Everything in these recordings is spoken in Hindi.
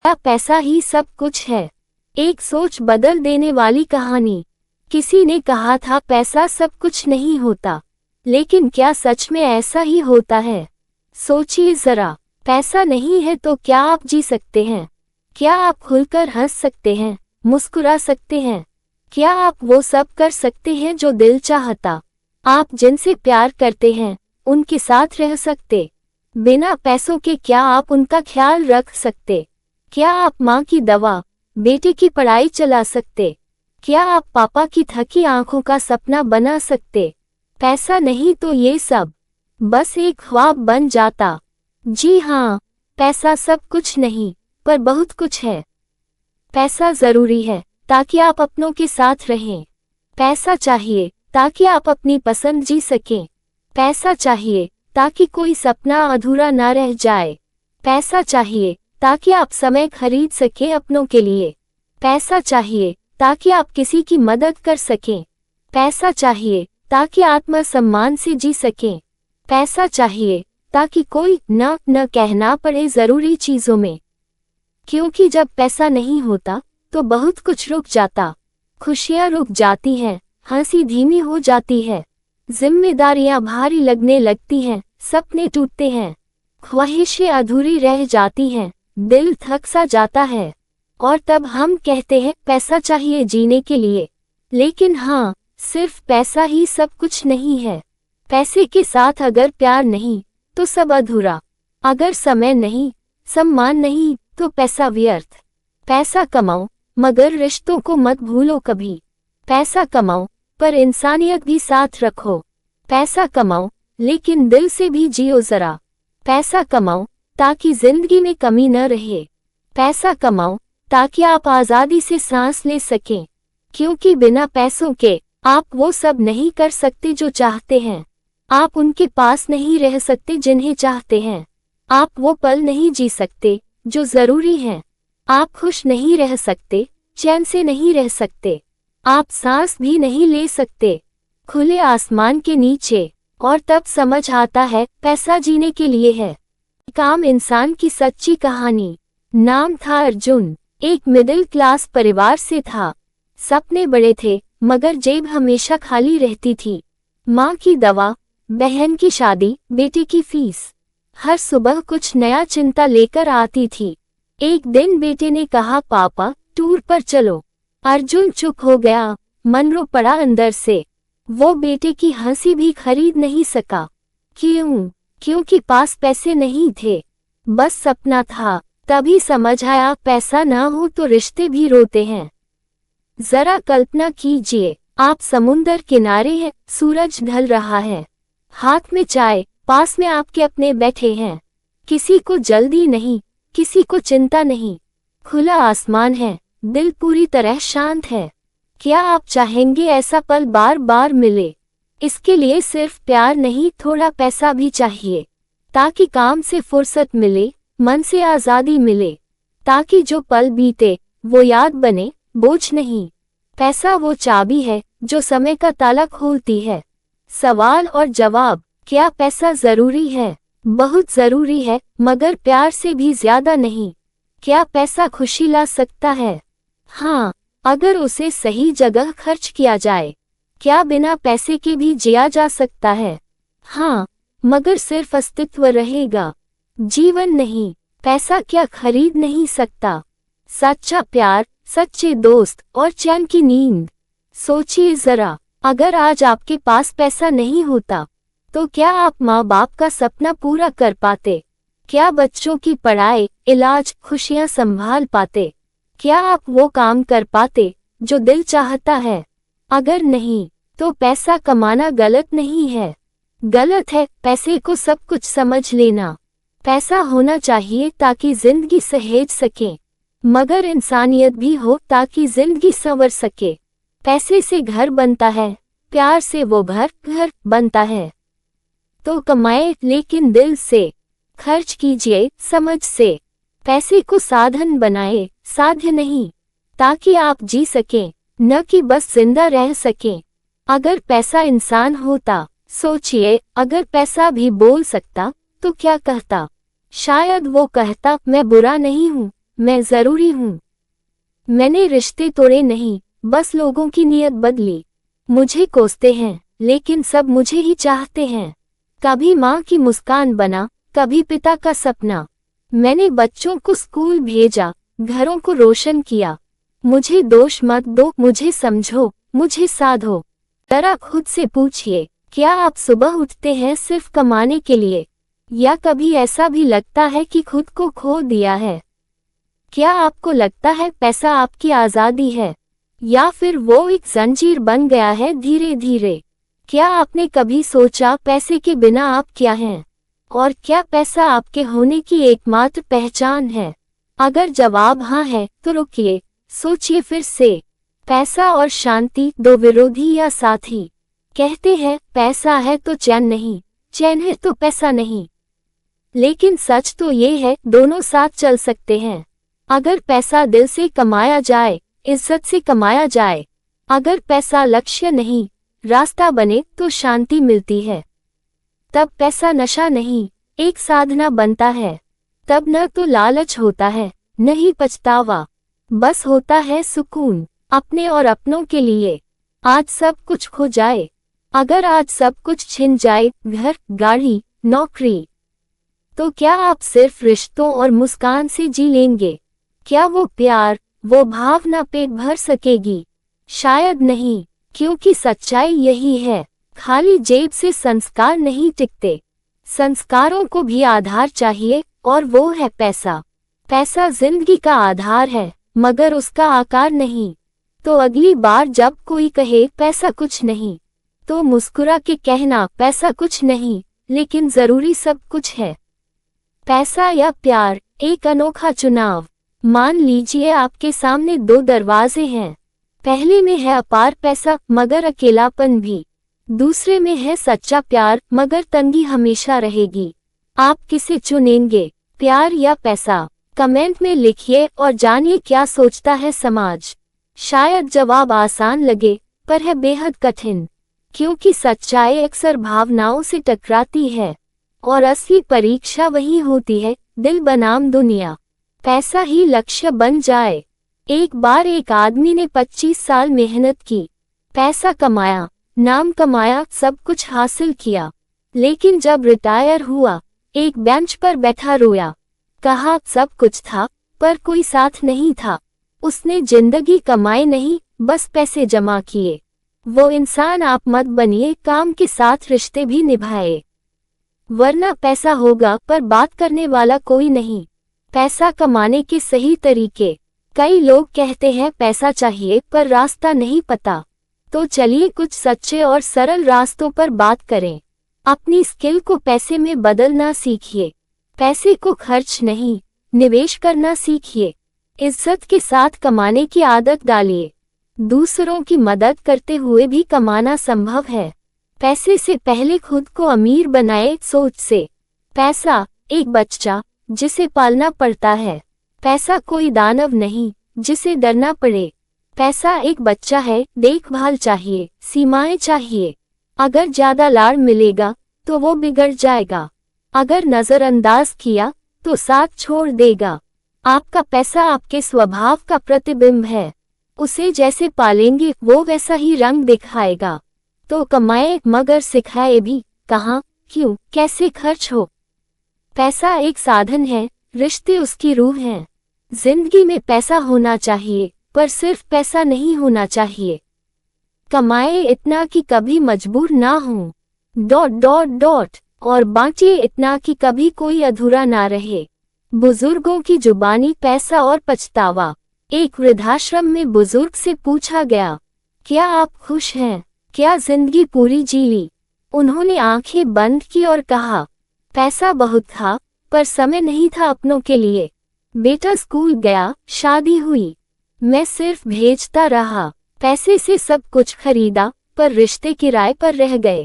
क्या पैसा ही सब कुछ है? एक सोच बदल देने वाली कहानी। किसी ने कहा था पैसा सब कुछ नहीं होता, लेकिन क्या सच में ऐसा ही होता है? सोचिए जरा, पैसा नहीं है तो क्या आप जी सकते हैं? क्या आप खुलकर हंस सकते हैं, मुस्कुरा सकते हैं? क्या आप वो सब कर सकते हैं जो दिल चाहता? आप जिनसे प्यार करते हैं, उनके साथ रह सकते? बिना पैसों के क्या आप उनका ख्याल रख सकते? क्या आप माँ की दवा, बेटे की पढ़ाई चला सकते? क्या आप पापा की थकी आंखों का सपना बना सकते? पैसा नहीं तो ये सब बस एक ख्वाब बन जाता। जी हाँ, पैसा सब कुछ नहीं, पर बहुत कुछ है। पैसा जरूरी है ताकि आप अपनों के साथ रहें। पैसा चाहिए ताकि आप अपनी पसंद जी सकें। पैसा चाहिए ताकि कोई सपना अधूरा ना रह जाए। पैसा चाहिए ताकि आप समय खरीद सकें अपनों के लिए। पैसा चाहिए ताकि आप किसी की मदद कर सकें। पैसा चाहिए ताकि आत्मसम्मान से जी सकें। पैसा चाहिए ताकि कोई न कहना पड़े जरूरी चीजों में। क्योंकि जब पैसा नहीं होता तो बहुत कुछ रुक जाता। खुशियां रुक जाती हैं, हंसी धीमी हो जाती है, जिम्मेदारियां भारी लगने लगती हैं, सपने टूटते हैं, ख्वाहिशें अधूरी रह जाती हैं, दिल थक सा जाता है। और तब हम कहते हैं पैसा चाहिए जीने के लिए। लेकिन हाँ, सिर्फ पैसा ही सब कुछ नहीं है। पैसे के साथ अगर प्यार नहीं तो सब अधूरा। अगर समय नहीं, सम्मान नहीं तो पैसा व्यर्थ। पैसा कमाओ मगर रिश्तों को मत भूलो कभी। पैसा कमाओ पर इंसानियत भी साथ रखो। पैसा कमाओ लेकिन दिल से भी जियो जरा। पैसा कमाओ ताकि जिंदगी में कमी न रहे। पैसा कमाओ ताकि आप आजादी से सांस ले सकें। क्योंकि बिना पैसों के आप वो सब नहीं कर सकते जो चाहते हैं। आप उनके पास नहीं रह सकते जिन्हें चाहते हैं। आप वो पल नहीं जी सकते जो जरूरी हैं। आप खुश नहीं रह सकते, चैन से नहीं रह सकते। आप सांस भी नहीं ले सकते खुले आसमान के नीचे। और तब समझ आता है पैसा जीने के लिए है। काम इंसान की सच्ची कहानी। नाम था अर्जुन। एक मिडिल क्लास परिवार से था। सपने बड़े थे मगर जेब हमेशा खाली रहती थी। माँ की दवा, बहन की शादी, बेटे की फीस, हर सुबह कुछ नया चिंता लेकर आती थी। एक दिन बेटे ने कहा पापा टूर पर चलो। अर्जुन चुप हो गया, मन रो पड़ा अंदर से। वो बेटे की हंसी भी खरीद नहीं सका। क्यों? क्योंकि पास पैसे नहीं थे, बस सपना था। तभी समझ आया पैसा ना हो तो रिश्ते भी रोते हैं। जरा कल्पना कीजिए, आप समुंदर किनारे हैं, सूरज ढल रहा है, हाथ में चाय, पास में आपके अपने बैठे हैं। किसी को जल्दी नहीं, किसी को चिंता नहीं, खुला आसमान है, दिल पूरी तरह शांत है। क्या आप चाहेंगे ऐसा पल बार बार मिले? इसके लिए सिर्फ प्यार नहीं, थोड़ा पैसा भी चाहिए, ताकि काम से फुर्सत मिले, मन से आजादी मिले, ताकि जो पल बीते वो याद बने, बोझ नहीं। पैसा वो चाबी है जो समय का ताला खोलती है। सवाल और जवाब, क्या पैसा जरूरी है? बहुत जरूरी है, मगर प्यार से भी ज्यादा नहीं। क्या पैसा खुशी ला सकता है? हाँ, अगर उसे सही जगह खर्च किया जाए। क्या बिना पैसे के भी जिया जा सकता है? हाँ, मगर सिर्फ अस्तित्व रहेगा, जीवन नहीं। पैसा क्या खरीद नहीं सकता? सच्चा प्यार, सच्चे दोस्त और चैन की नींद। सोचिए जरा, अगर आज आपके पास पैसा नहीं होता तो क्या आप माँ बाप का सपना पूरा कर पाते? क्या बच्चों की पढ़ाई, इलाज, खुशियाँ संभाल पाते? क्या आप वो काम कर पाते जो दिल चाहता है? अगर नहीं, तो पैसा कमाना गलत नहीं है। गलत है पैसे को सब कुछ समझ लेना। पैसा होना चाहिए ताकि जिंदगी सहेज सके, मगर इंसानियत भी हो ताकि जिंदगी संवर सके। पैसे से घर बनता है, प्यार से वो घर बनता है। तो कमाए लेकिन दिल से, खर्च कीजिए समझ से। पैसे को साधन बनाए, साध्य नहीं, ताकि आप जी सकें, न कि बस जिंदा रह सकें। अगर पैसा इंसान होता, सोचिए, अगर पैसा भी बोल सकता तो क्या कहता? शायद वो कहता, मैं बुरा नहीं हूँ, मैं जरूरी हूँ। मैंने रिश्ते तोड़े नहीं, बस लोगों की नीयत बदली। मुझे कोसते हैं, लेकिन सब मुझे ही चाहते हैं। कभी माँ की मुस्कान बना, कभी पिता का सपना। मैंने बच्चों को स्कूल भेजा, घरों को रोशन किया। मुझे दोष मत दो, मुझे समझो, मुझे साधो। जरा खुद से पूछिए, क्या आप सुबह उठते हैं सिर्फ कमाने के लिए, या कभी ऐसा भी लगता है कि खुद को खो दिया है? क्या आपको लगता है पैसा आपकी आज़ादी है, या फिर वो एक जंजीर बन गया है धीरे धीरे? क्या आपने कभी सोचा पैसे के बिना आप क्या हैं, और क्या पैसा आपके होने की एकमात्र पहचान है? अगर जवाब हाँ है तो रुकिए, सोचिए फिर से। पैसा और शांति दो विरोधी या साथी? कहते हैं पैसा है तो चैन नहीं, चैन है तो पैसा नहीं। लेकिन सच तो ये है, दोनों साथ चल सकते हैं। अगर पैसा दिल से कमाया जाए, इज्जत से कमाया जाए, अगर पैसा लक्ष्य नहीं, रास्ता बने, तो शांति मिलती है। तब पैसा नशा नहीं, एक साधना बनता है। तब न तो लालच होता है, न ही पछतावा, बस होता है सुकून, अपने और अपनों के लिए। आज सब कुछ खो जाए, अगर आज सब कुछ छिन जाए, घर, गाड़ी, नौकरी, तो क्या आप सिर्फ रिश्तों और मुस्कान से जी लेंगे? क्या वो प्यार, वो भावना पेट भर सकेगी? शायद नहीं, क्योंकि सच्चाई यही है, खाली जेब से संस्कार नहीं टिकते। संस्कारों को भी आधार चाहिए, और वो है पैसा। पैसा जिंदगी का आधार है, मगर उसका आकार नहीं। तो अगली बार जब कोई कहे पैसा कुछ नहीं, तो मुस्कुरा के कहना पैसा कुछ नहीं, लेकिन जरूरी सब कुछ है। पैसा या प्यार, एक अनोखा चुनाव। मान लीजिए आपके सामने दो दरवाजे हैं। पहले में है अपार पैसा, मगर अकेलापन भी। दूसरे में है सच्चा प्यार, मगर तंगी हमेशा रहेगी। आप किसे चुनेंगे, प्यार या पैसा? कमेंट में लिखिए और जानिए क्या सोचता है समाज। शायद जवाब आसान लगे, पर है बेहद कठिन, क्योंकि सच्चाई अक्सर भावनाओं से टकराती है, और असली परीक्षा वही होती है, दिल बनाम दुनिया। पैसा ही लक्ष्य बन जाए। एक बार एक आदमी ने 25 साल मेहनत की, पैसा कमाया, नाम कमाया, सब कुछ हासिल किया, लेकिन जब रिटायर हुआ, एक बेंच पर बैठा रोया। कहा सब कुछ था, पर कोई साथ नहीं था। उसने जिंदगी कमाई नहीं, बस पैसे जमा किए। वो इंसान आप मत बनिए, काम के साथ रिश्ते भी निभाए, वरना पैसा होगा पर बात करने वाला कोई नहीं। पैसा कमाने के सही तरीके। कई लोग कहते हैं पैसा चाहिए पर रास्ता नहीं पता। तो चलिए कुछ सच्चे और सरल रास्तों पर बात करें। अपनी स्किल को पैसे में बदलना सीखिए। पैसे को खर्च नहीं, निवेश करना सीखिए। इज्जत के साथ कमाने की आदत डालिए। दूसरों की मदद करते हुए भी कमाना संभव है। पैसे से पहले खुद को अमीर बनाए सोच से। पैसा एक बच्चा जिसे पालना पड़ता है। पैसा कोई दानव नहीं जिसे डरना पड़े। पैसा एक बच्चा है, देखभाल चाहिए, सीमाएं चाहिए। अगर ज्यादा लाड़ मिलेगा तो वो बिगड़ जाएगा, अगर नजरअंदाज किया तो साथ छोड़ देगा। आपका पैसा आपके स्वभाव का प्रतिबिंब है। उसे जैसे पालेंगे वो वैसा ही रंग दिखाएगा। तो कमाए मगर सिखाए भी, कहाँ, क्यों, कैसे खर्च हो। पैसा एक साधन है, रिश्ते उसकी रूह हैं। जिंदगी में पैसा होना चाहिए, पर सिर्फ पैसा नहीं होना चाहिए। कमाए इतना कि कभी मजबूर ना हो, और बांटिए इतना कि कभी कोई अधूरा ना रहे। बुजुर्गों की जुबानी पैसा और पछतावा। एक वृद्धाश्रम में बुजुर्ग से पूछा गया, क्या आप खुश हैं, क्या जिंदगी पूरी जी ली? उन्होंने आंखें बंद की और कहा, पैसा बहुत था पर समय नहीं था अपनों के लिए। बेटा स्कूल गया, शादी हुई, मैं सिर्फ भेजता रहा। पैसे से सब कुछ खरीदा पर रिश्ते किराए पर रह गए।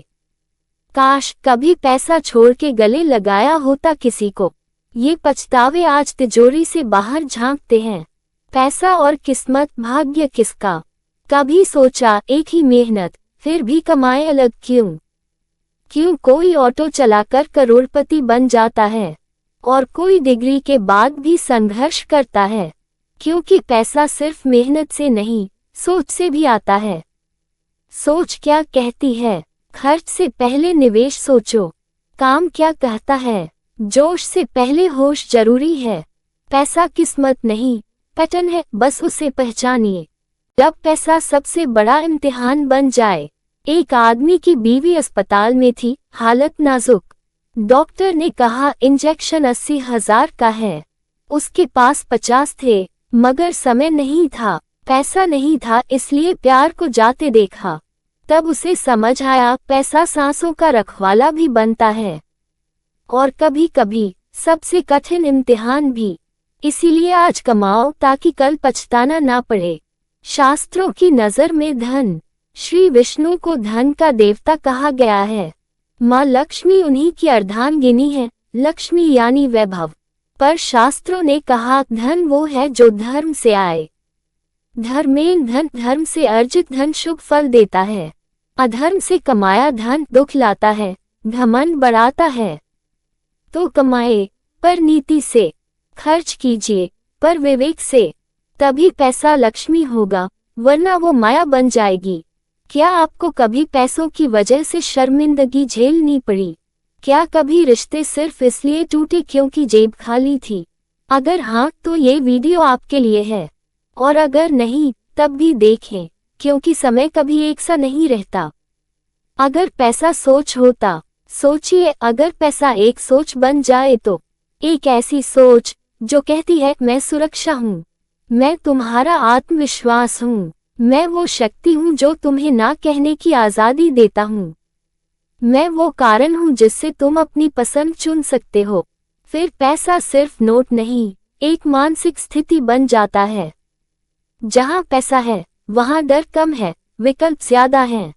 काश कभी पैसा छोड़ के गले लगाया होता किसी को। ये पछतावे आज तिजोरी से बाहर झांकते हैं। पैसा और किस्मत, भाग्य किसका? कभी सोचा एक ही मेहनत फिर भी कमाए अलग क्यों? क्यों कोई ऑटो चलाकर करोड़पति बन जाता है और कोई डिग्री के बाद भी संघर्ष करता है, क्योंकि पैसा सिर्फ मेहनत से नहीं, सोच से भी आता है। सोच क्या कहती है? खर्च से पहले निवेश सोचो। काम क्या कहता है? जोश से पहले होश जरूरी है। पैसा किस्मत नहीं, पैटर्न है, बस उसे पहचानिए। जब पैसा सबसे बड़ा इम्तिहान बन जाए। एक आदमी की बीवी अस्पताल में थी, हालत नाजुक। डॉक्टर ने कहा इंजेक्शन 80,000 का है। उसके पास 50 थे, मगर समय नहीं था, पैसा नहीं था, इसलिए प्यार को जाते देखा। तब उसे समझ आया पैसा सांसों का रखवाला भी बनता है, और कभी कभी सबसे कठिन इम्तिहान भी। इसीलिए आज कमाओ ताकि कल पछताना ना पड़े। शास्त्रों की नजर में धन, श्री विष्णु को धन का देवता कहा गया है। माँ लक्ष्मी उन्हीं की अर्धांगिनी है, लक्ष्मी यानी वैभव। पर शास्त्रों ने कहा धन वो है जो धर्म से आए। धर्मेन धन, धर्म से अर्जित धन शुभ फल देता है। अधर्म से कमाया धन दुख लाता है, घमंड बढ़ाता है। तो कमाए, पर नीति से। खर्च कीजिए, पर विवेक से। तभी पैसा लक्ष्मी होगा, वरना वो माया बन जाएगी। क्या आपको कभी पैसों की वजह से शर्मिंदगी झेलनी पड़ी? क्या कभी रिश्ते सिर्फ इसलिए टूटे क्योंकि जेब खाली थी? अगर हाँ, तो ये वीडियो आपके लिए है। और अगर नहीं, तब भी देखें, क्योंकि समय कभी एक सा नहीं रहता। अगर पैसा सोच होता, सोचिए अगर पैसा एक सोच बन जाए तो। एक ऐसी सोच जो कहती है मैं सुरक्षा हूँ, मैं तुम्हारा आत्मविश्वास हूँ, मैं वो शक्ति हूँ जो तुम्हें ना कहने की आज़ादी देता हूँ, मैं वो कारण हूँ जिससे तुम अपनी पसंद चुन सकते हो। फिर पैसा सिर्फ नोट नहीं, एक मानसिक स्थिति बन जाता है। जहाँ पैसा है, वहाँ डर कम है, विकल्प ज्यादा हैं।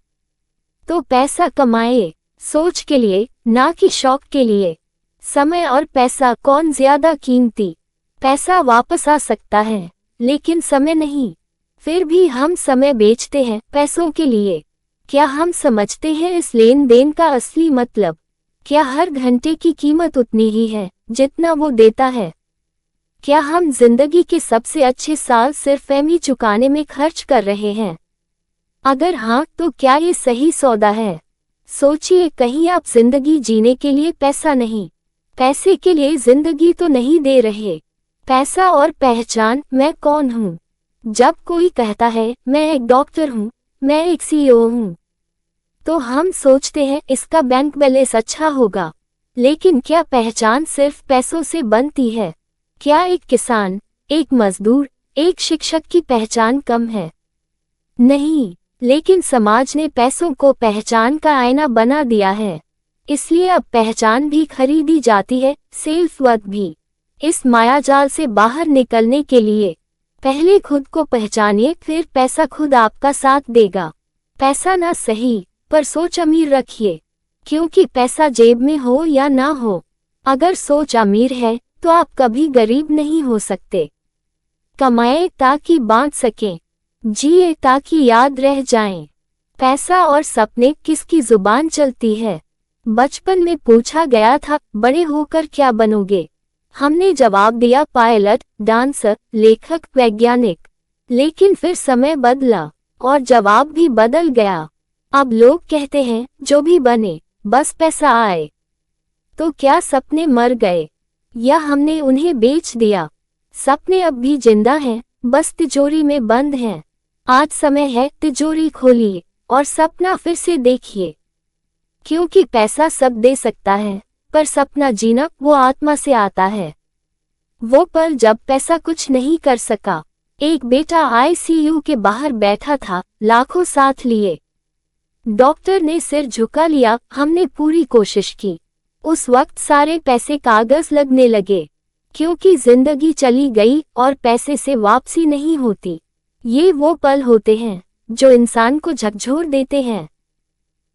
तो पैसा कमाए, सोच के लिए, ना कि शौक के लिए। समय और पैसा कौन ज्यादा कीमती? पैसा वापस आ सकता है, लेकिन समय नहीं। फिर भी हम समय बेचते हैं पैसों के लिए। क्या हम समझते हैं इस लेन देन का असली मतलब? क्या हर घंटे की कीमत उतनी ही है जितना वो देता है? क्या हम जिंदगी के सबसे अच्छे साल सिर्फ एमी चुकाने में खर्च कर रहे हैं? अगर हाँ, तो क्या ये सही सौदा है? सोचिए, कहीं आप जिंदगी जीने के लिए पैसा नहीं, पैसे के लिए जिंदगी तो नहीं दे रहे। पैसा और पहचान, मैं कौन हूँ? जब कोई कहता है मैं एक डॉक्टर हूँ, मैं एक सीईओ हूँ, तो हम सोचते हैं इसका बैंक बैलेंस अच्छा होगा। लेकिन क्या पहचान सिर्फ पैसों से बनती है? क्या एक किसान, एक मजदूर, एक शिक्षक की पहचान कम है? नहीं, लेकिन समाज ने पैसों को पहचान का आईना बना दिया है। इसलिए अब पहचान भी खरीदी जाती है, सेल्फ वर्थ भी। इस मायाजाल से बाहर निकलने के लिए पहले खुद को पहचानिए, फिर पैसा खुद आपका साथ देगा। पैसा ना सही, पर सोच अमीर रखिए, क्योंकि पैसा जेब में हो या ना हो, अगर सोच अमीर है तो आप कभी गरीब नहीं हो सकते। कमाए ताकि बांट सकें, जिए ताकि याद रह जाएं। पैसा और सपने किसकी जुबान चलती है? बचपन में पूछा गया था, बड़े होकर क्या बनोगे? हमने जवाब दिया, पायलट, डांसर, लेखक, वैज्ञानिक। लेकिन फिर समय बदला और जवाब भी बदल गया। अब लोग कहते हैं जो भी बने, बस पैसा आए। तो क्या सपने मर गए, या हमने उन्हें बेच दिया? सपने अब भी जिंदा हैं, बस तिजोरी में बंद हैं। आज समय है, तिजोरी खोलिए और सपना फिर से देखिए, क्योंकि पैसा सब दे सकता है, पर सपना जीना वो आत्मा से आता है। वो पल जब पैसा कुछ नहीं कर सका। एक बेटा आईसीयू के बाहर बैठा था, लाखों साथ लिए। डॉक्टर ने सिर झुका लिया, हमने पूरी कोशिश की। उस वक्त सारे पैसे कागज लगने लगे, क्योंकि जिंदगी चली गई और पैसे से वापसी नहीं होती। ये वो पल होते हैं जो इंसान को झकझोर देते हैं।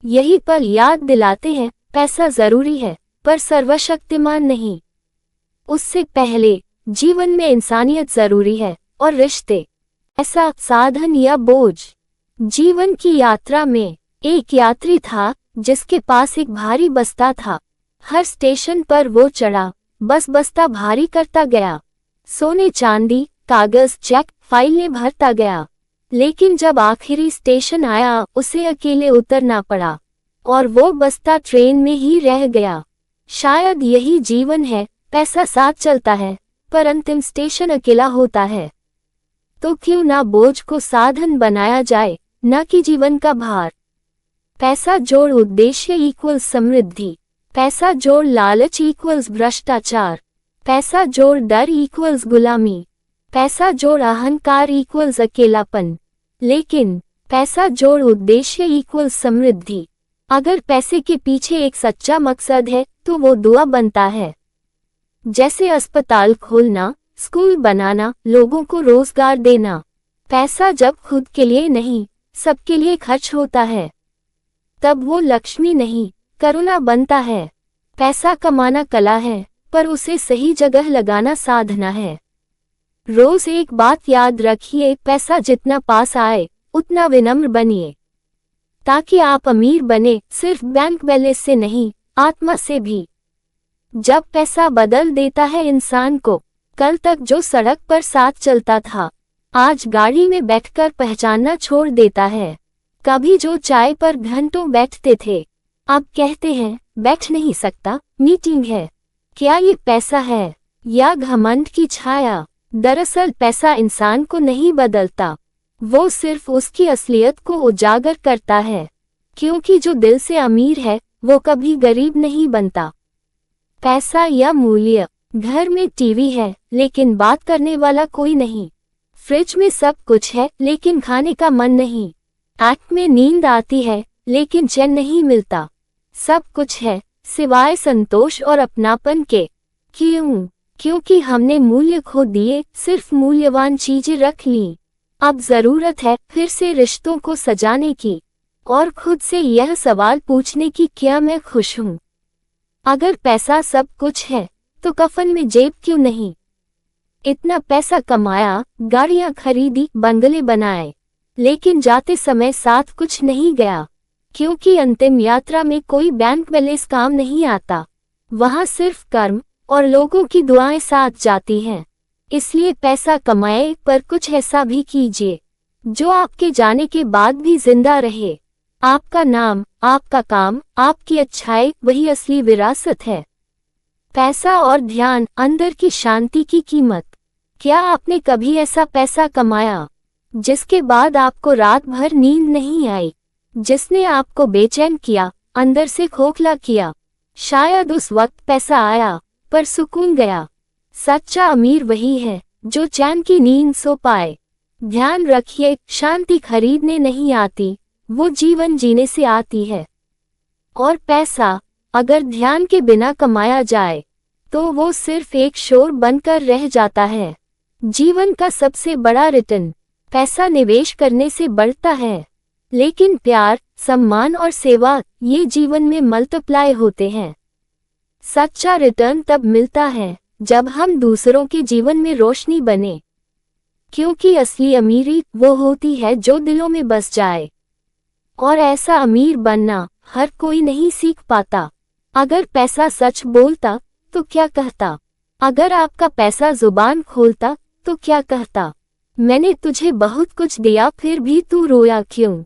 यही पल याद दिलाते हैं पैसा जरूरी है, पर सर्वशक्तिमान नहीं। उससे पहले जीवन में इंसानियत जरूरी है, और रिश्ते। ऐसा साधन या बोझ। जीवन की यात्रा में एक यात्री था जिसके पास एक भारी बस्ता था। हर स्टेशन पर वो चढ़ा, बस बस्ता भारी करता गया। सोने चांदी, कागज, चेक, फाइलें भरता गया। लेकिन जब आखिरी स्टेशन आया, उसे अकेले उतरना पड़ा और वो बस्ता ट्रेन में ही रह गया। शायद यही जीवन है, पैसा साथ चलता है पर अंतिम स्टेशन अकेला होता है। तो क्यों ना बोझ को साधन बनाया जाए, न कि जीवन का भार। पैसा जोड़ उद्देश्य इक्वल्स समृद्धि, पैसा जोड़ लालच इक्वल्स भ्रष्टाचार, पैसा जोड़ डर इक्वल्स गुलामी, पैसा जोड़ अहंकार इक्वल्स अकेलापन। लेकिन पैसा जोड़ उद्देश्य इक्वल्स समृद्धि। अगर पैसे के पीछे एक सच्चा मकसद है तो वो दुआ बनता है। जैसे अस्पताल खोलना, स्कूल बनाना, लोगों को रोजगार देना। पैसा जब खुद के लिए नहीं, सबके लिए खर्च होता है, तब वो लक्ष्मी नहीं, करुणा बनता है। पैसा कमाना कला है, पर उसे सही जगह लगाना साधना है। रोज एक बात याद रखिए, पैसा जितना पास आए उतना विनम्र बनिए, ताकि आप अमीर बने, सिर्फ बैंक बैलेंस से नहीं, आत्मा से भी। जब पैसा बदल देता है इंसान को, कल तक जो सड़क पर साथ चलता था, आज गाड़ी में बैठकर पहचानना छोड़ देता है। कभी जो चाय पर घंटों बैठते थे, अब कहते हैं बैठ नहीं सकता, मीटिंग है। क्या ये पैसा है या घमंड की छाया? दरअसल पैसा इंसान को नहीं बदलता, वो सिर्फ उसकी असलियत को उजागर करता है। क्योंकि जो दिल से अमीर है वो कभी गरीब नहीं बनता। पैसा या मूल्य। घर में टीवी है लेकिन बात करने वाला कोई नहीं। फ्रिज में सब कुछ है लेकिन खाने का मन नहीं। आंख में नींद आती है लेकिन चैन नहीं मिलता। सब कुछ है सिवाय संतोष और अपनापन के। क्यों? क्योंकि हमने मूल्य खो दिए, सिर्फ मूल्यवान चीजें रख लीं। अब जरूरत है फिर से रिश्तों को सजाने की और खुद से यह सवाल पूछने की, क्या मैं खुश हूँ? अगर पैसा सब कुछ है तो कफन में जेब क्यों नहीं? इतना पैसा कमाया, गाड़ियां खरीदी, बंगले बनाए, लेकिन जाते समय साथ कुछ नहीं गया। क्योंकि अंतिम यात्रा में कोई बैंक बैलेंस काम नहीं आता, वहां सिर्फ कर्म और लोगों की दुआएं साथ जाती हैं। इसलिए पैसा कमाए पर कुछ ऐसा भी कीजिए जो आपके जाने के बाद भी जिंदा रहे। आपका नाम, आपका काम, आपकी अच्छाई, वही असली विरासत है। पैसा और ध्यान, अंदर की शांति की कीमत। क्या आपने कभी ऐसा पैसा कमाया जिसके बाद आपको रात भर नींद नहीं आई, जिसने आपको बेचैन किया, अंदर से खोखला किया? शायद उस वक्त पैसा आया पर सुकून गया। सच्चा अमीर वही है जो चैन की नींद सो पाए। ध्यान रखिए, शांति खरीदने नहीं आती, वो जीवन जीने से आती है। और पैसा अगर ध्यान के बिना कमाया जाए तो वो सिर्फ एक शोर बनकर रह जाता है। जीवन का सबसे बड़ा रिटर्न पैसा निवेश करने से बढ़ता है, लेकिन प्यार, सम्मान और सेवा, ये जीवन में मल्टीप्लाई होते हैं। सच्चा रिटर्न तब मिलता है जब हम दूसरों के जीवन में रोशनी बने। क्योंकि असली अमीरी वो होती है जो दिलों में बस जाए। और ऐसा अमीर बनना हर कोई नहीं सीख पाता। अगर पैसा सच बोलता तो क्या कहता? अगर आपका पैसा जुबान खोलता तो क्या कहता? मैंने तुझे बहुत कुछ दिया फिर भी तू रोया क्यों?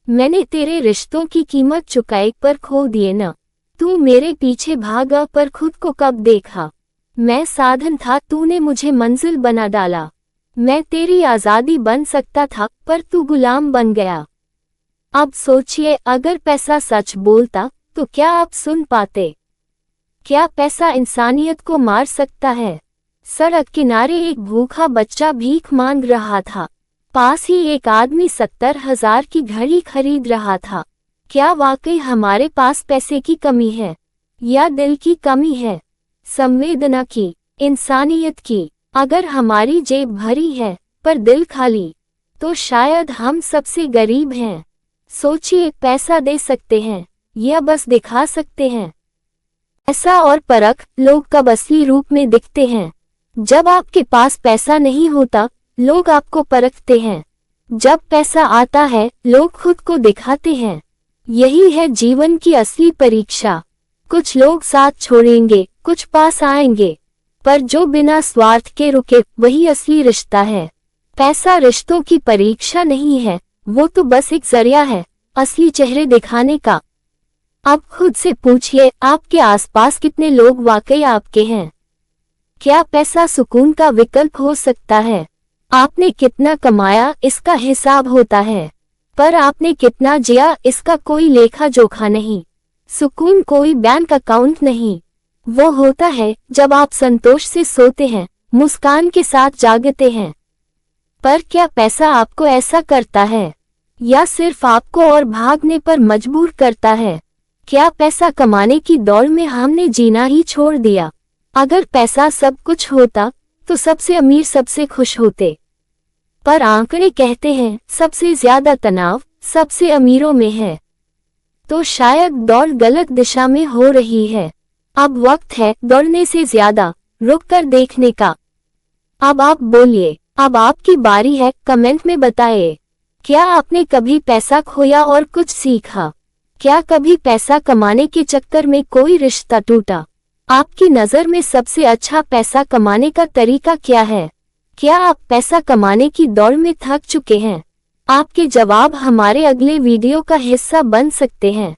मैंने तेरे रिश्तों की कीमत चुकाई पर खो दिए न। तू मेरे पीछे भागा पर खुद को कब देखा? मैं साधन था, तूने मुझे मंजिल बना डाला। मैं तेरी आज़ादी बन सकता था पर तू गुलाम बन गया। अब सोचिए, अगर पैसा सच बोलता तो क्या आप सुन पाते? क्या पैसा इंसानियत को मार सकता है? सड़क किनारे एक भूखा बच्चा भीख मांग रहा था। पास ही एक आदमी 70,000 की घड़ी खरीद रहा था। क्या वाकई हमारे पास पैसे की कमी है या दिल की कमी है? संवेदना की, इंसानियत की। अगर हमारी जेब भरी है पर दिल खाली, तो शायद हम सबसे गरीब हैं। सोचिए, पैसा दे सकते हैं या बस दिखा सकते हैं? पैसा और परख, लोग कब असली रूप में दिखते हैं? जब आपके पास पैसा नहीं होता, लोग आपको परखते हैं। जब पैसा आता है, लोग खुद को दिखाते हैं। यही है जीवन की असली परीक्षा। कुछ लोग साथ छोड़ेंगे, कुछ पास आएंगे, पर जो बिना स्वार्थ के रुके वही असली रिश्ता है। पैसा रिश्तों की परीक्षा नहीं है, वो तो बस एक जरिया है असली चेहरे दिखाने का। अब खुद से पूछिए, आपके आसपास कितने लोग वाकई आपके हैं? क्या पैसा सुकून का विकल्प हो सकता है? आपने कितना कमाया इसका हिसाब होता है, पर आपने कितना जिया इसका कोई लेखा जोखा नहीं। सुकून कोई बैंक अकाउंट नहीं, वो होता है जब आप संतोष से सोते हैं, मुस्कान के साथ जागते हैं। पर क्या पैसा आपको ऐसा करता है, या सिर्फ आपको और भागने पर मजबूर करता है? क्या पैसा कमाने की दौड़ में हमने जीना ही छोड़ दिया? अगर पैसा सब कुछ होता तो सबसे अमीर सबसे खुश होते, पर आंकड़े कहते हैं सबसे ज्यादा तनाव सबसे अमीरों में है। तो शायद दौड़ गलत दिशा में हो रही है। अब वक्त है दौड़ने से ज्यादा रुककर देखने का। अब आप बोलिए, अब आपकी बारी है। कमेंट में बताइए, क्या आपने कभी पैसा खोया और कुछ सीखा? क्या कभी पैसा कमाने के चक्कर में कोई रिश्ता टूटा? आपकी नज़र में सबसे अच्छा पैसा कमाने का तरीका क्या है? क्या आप पैसा कमाने की दौड़ में थक चुके हैं? आपके जवाब हमारे अगले वीडियो का हिस्सा बन सकते हैं।